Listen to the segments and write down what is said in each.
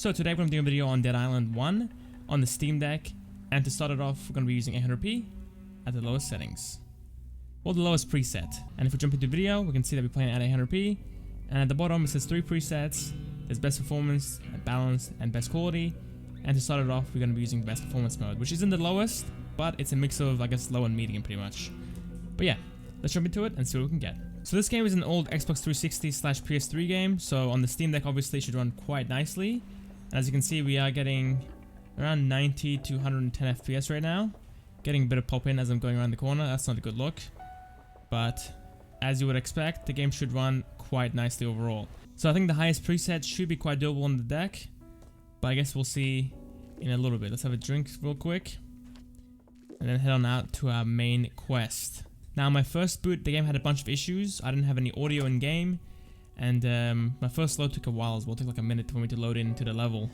So today we're going to do a video on Dead Island 1 on the Steam Deck, and to start it off we're going to be using 800p at the lowest settings, or the lowest preset. And if we jump into video, we can see that we're playing at 800p, and at the bottom it says 3 presets. There's best performance, balance, and best quality. And to start it off, we're going to be using best performance mode, which isn't the lowest, but it's a mix of, I guess, low and medium pretty much. But yeah, let's jump into it and see what we can get. So this game is an old Xbox 360/PS3 game, so on the Steam Deck obviously it should run quite nicely. And as you can see, we are getting around 90 to 110 FPS right now. Getting a bit of pop in as I'm going around the corner, that's not a good look. But as you would expect, the game should run quite nicely overall. So I think the highest preset should be quite doable on the deck, but I guess we'll see in a little bit. Let's have a drink real quick and then head on out to our main quest. Now my first boot, the game had a bunch of issues. I didn't have any audio in game, and my first load took a while as well. It took like a minute for me to load into the level.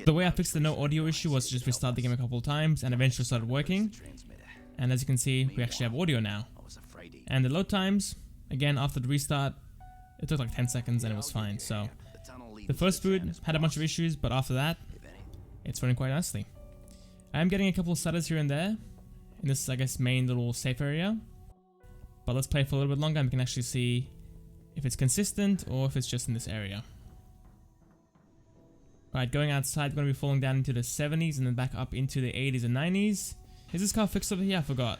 The way I fixed the no audio issue was to just restart the game a couple of times, and eventually started working. And as you can see, we actually have audio now. And the load times, again after the restart, it took like 10 seconds and it was fine. So the first boot had a bunch of issues, but after that, it's running quite nicely. I am getting a couple of stutters here and there in this, I guess, main little safe area. But let's play for a little bit longer and we can actually see if it's consistent or if it's just in this area. Alright, going outside, we're going to be falling down into the 70s and then back up into the 80s and 90s. Is this car fixed over here? I forgot.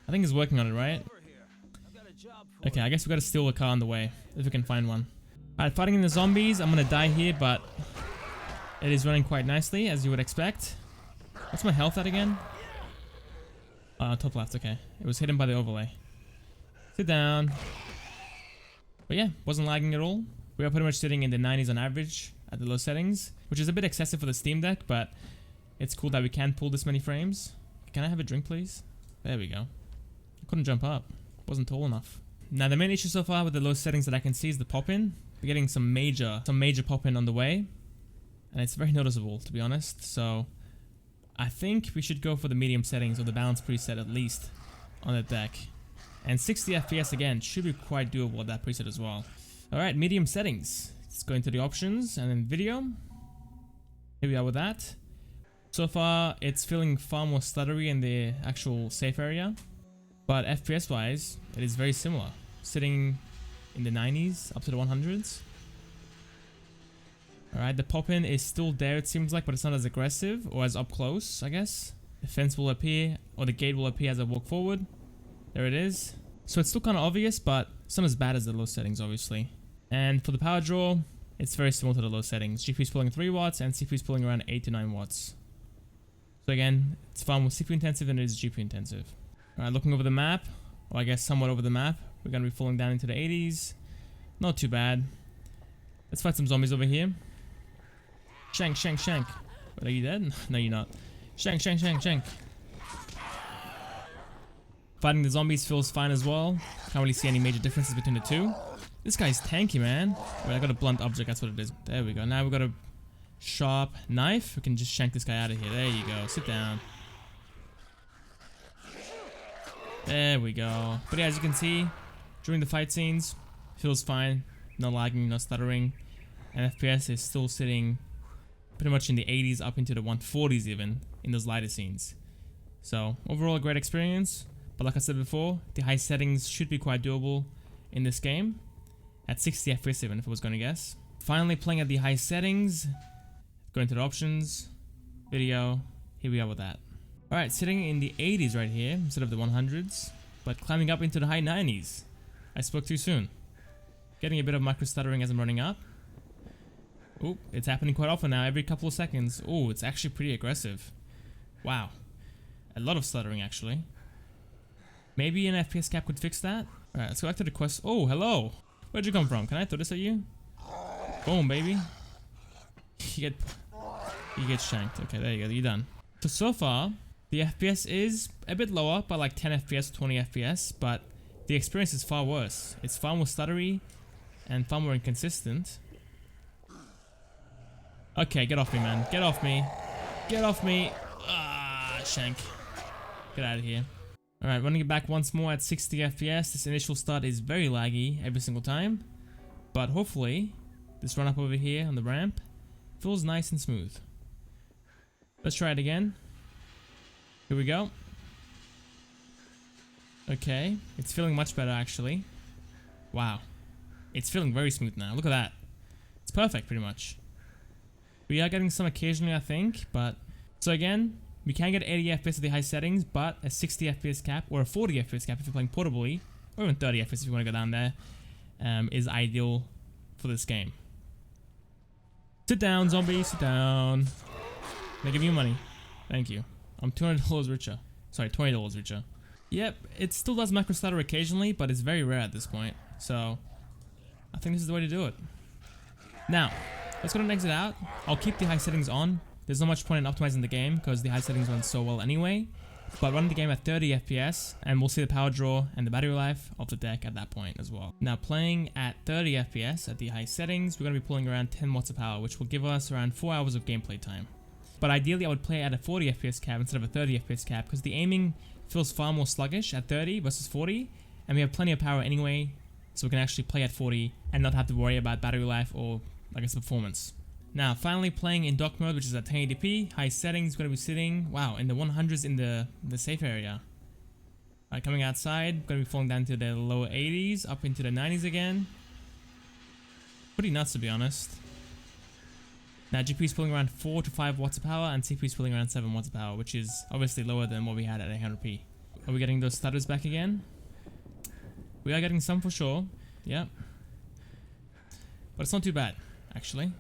I think it's working on it, right? Okay, I guess we got to steal a car on the way, if we can find one. Alright, fighting in the zombies. I'm going to die here, but it is running quite nicely, as you would expect. What's my health at again? Top left, okay. It was hidden by the overlay. Sit down. But yeah, wasn't lagging at all. We are pretty much sitting in the 90s on average at the low settings, which is a bit excessive for the Steam Deck, but it's cool that we can pull this many frames. Can I have a drink, please? There we go. I couldn't jump up. Wasn't tall enough. Now, the main issue so far with the low settings that I can see is the pop-in. We're getting some major pop-in on the way, and it's very noticeable, to be honest. So I think we should go for the medium settings or the balance preset at least on the deck. And 60 FPS again should be quite doable with that preset as well. Alright, medium settings. Let's go into the options and then video. Here we are with that. So far it's feeling far more stuttery in the actual safe area, but FPS wise it is very similar, sitting in the 90s up to the 100s. Alright, the pop-in is still there it seems like, but it's not as aggressive or as up close, I guess. The fence will appear, or the gate will appear as I walk forward. There it is. So it's still kind of obvious, but it's not as bad as the low settings obviously. And for the power draw, it's very similar to the low settings. GPU's pulling 3 watts and CPU's pulling around 8 to 9 watts. So again, it's far more CPU intensive than it is GPU intensive. Alright, looking over the map, or I guess somewhat over the map, we're going to be falling down into the 80s. Not too bad. Let's fight some zombies over here. Shank, shank, shank. Wait, are you dead? No, you're not. Shank, shank, shank, shank. Fighting the zombies feels fine as well. Can't really see any major differences between the two. This guy's tanky, man. Wait, I got a blunt object, that's what it is. There we go. Now we've got a sharp knife. We can just shank this guy out of here. There you go. Sit down. There we go. But yeah, as you can see, during the fight scenes, feels fine. No lagging, no stuttering. And FPS is still sitting pretty much in the 80s up into the 140s even in those lighter scenes. So overall a great experience. But like I said before, the high settings should be quite doable in this game. At 60 FPS even, if I was going to guess. Finally playing at the high settings. Going to the options. Video. Here we are with that. Alright, sitting in the 80s right here instead of the 100s. But climbing up into the high 90s. I spoke too soon. Getting a bit of micro stuttering as I'm running up. Oh, it's happening quite often now, every couple of seconds. Oh, it's actually pretty aggressive. Wow. A lot of stuttering actually. Maybe an FPS cap could fix that? Alright, let's go back to the quest. Oh, hello! Where'd you come from? Can I throw this at you? Boom, baby. You get shanked. Okay, there you go, you're done. So far, the FPS is a bit lower by like 10 FPS, 20 FPS, but the experience is far worse. It's far more stuttery and far more inconsistent. Okay, get off me, man. Get off me. Get off me. Ah, shank. Get out of here. Alright, running it back once more at 60 FPS. This initial start is very laggy every single time. But hopefully, this run up over here on the ramp Feels nice and smooth. Let's try it again. Here we go. Okay, it's feeling much better actually. Wow. It's feeling very smooth now. Look at that. It's perfect pretty much. We are getting some occasionally, I think, but... So again, we can get 80 FPS at the high settings, but a 60 FPS cap or a 40 FPS cap if you're playing portably, or even 30 FPS if you want to go down there, is ideal for this game. Sit down, zombie, sit down. They give you money. Thank you. I'm $200 richer. Sorry, $20 richer. Yep, it still does macro stutter occasionally, but it's very rare at this point. So, I think this is the way to do it. Now, let's go and exit out. I'll keep the high settings on. There's not much point in optimizing the game because the high settings run so well anyway. But run the game at 30 FPS and we'll see the power draw and the battery life of the deck at that point as well. Now playing at 30 FPS at the high settings, we're going to be pulling around 10 watts of power, which will give us around 4 hours of gameplay time. But ideally I would play at a 40 FPS cap instead of a 30 FPS cap because the aiming feels far more sluggish at 30 versus 40 and we have plenty of power anyway, so we can actually play at 40 and not have to worry about battery life or I guess performance. Now finally playing in dock mode, which is at 1080p, high settings, going to be sitting, wow, in the 100s in the safe area. Alright, coming outside, going to be falling down to the lower 80s, up into the 90s again. Pretty nuts to be honest. Now GPU is pulling around 4 to 5 watts of power and CPU is pulling around 7 watts of power, which is obviously lower than what we had at 800p. Are we getting those stutters back again? We are getting some for sure, yep. But it's not too bad, actually.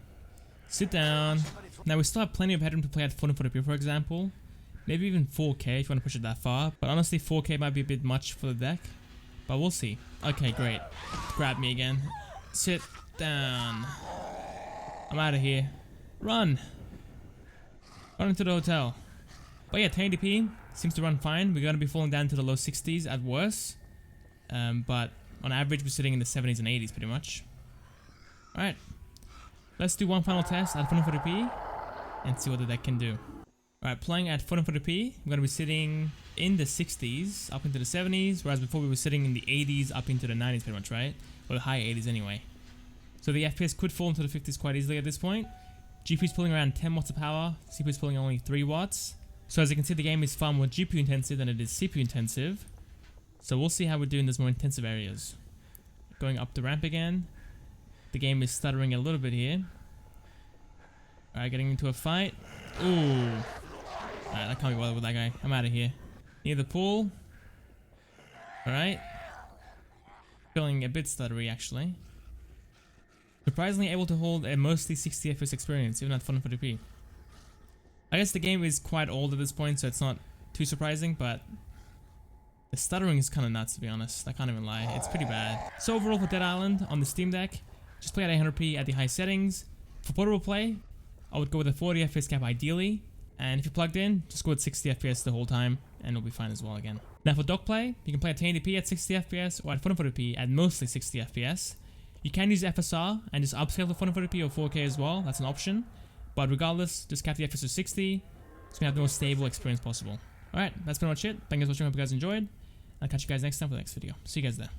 Sit down. Now we still have plenty of headroom to play at 440p for example. Maybe even 4K if you want to push it that far. But honestly 4K might be a bit much for the deck. But we'll see. Okay, great. Grab me again. Sit down. I'm out of here. Run! Run into the hotel. But yeah, 1080p seems to run fine. We're going to be falling down to the low 60s at worst. But on average we're sitting in the 70s and 80s pretty much. Alright. Let's do one final test at 440p and see what the deck can do. Alright, playing at 440p, I'm going to be sitting in the 60s up into the 70s, whereas before we were sitting in the 80s up into the 90s pretty much, right? Or the high 80s anyway. So the FPS could fall into the 50s quite easily at this point. GPU is pulling around 10 watts of power, CPU is pulling only 3 watts. So as you can see, the game is far more GPU intensive than it is CPU intensive. So we'll see how we do in those more intensive areas. Going up the ramp again. The game is stuttering a little bit here. Alright, getting into a fight. Ooh. Alright, I can't be bothered with that guy. I'm out of here. Near the pool. Alright. Feeling a bit stuttery actually. Surprisingly able to hold a mostly 60 FPS experience, even at 440p. I guess the game is quite old at this point, so it's not too surprising, but the stuttering is kind of nuts to be honest. I can't even lie. It's pretty bad. So overall for Dead Island on the Steam Deck, just play at 800p at the high settings. For portable play, I would go with a 40 FPS cap ideally, and if you're plugged in, just go with 60 FPS the whole time, and it'll be fine as well again. Now for dock play, you can play at 1080p at 60 FPS, or at 440p at mostly 60 FPS. You can use FSR and just upscale to 440p or 4K as well, that's an option. But regardless, just cap the FPS to 60, so you can have the most stable experience possible. Alright, that's pretty much it. Thank you guys for watching, I hope you guys enjoyed. I'll catch you guys next time for the next video. See you guys there.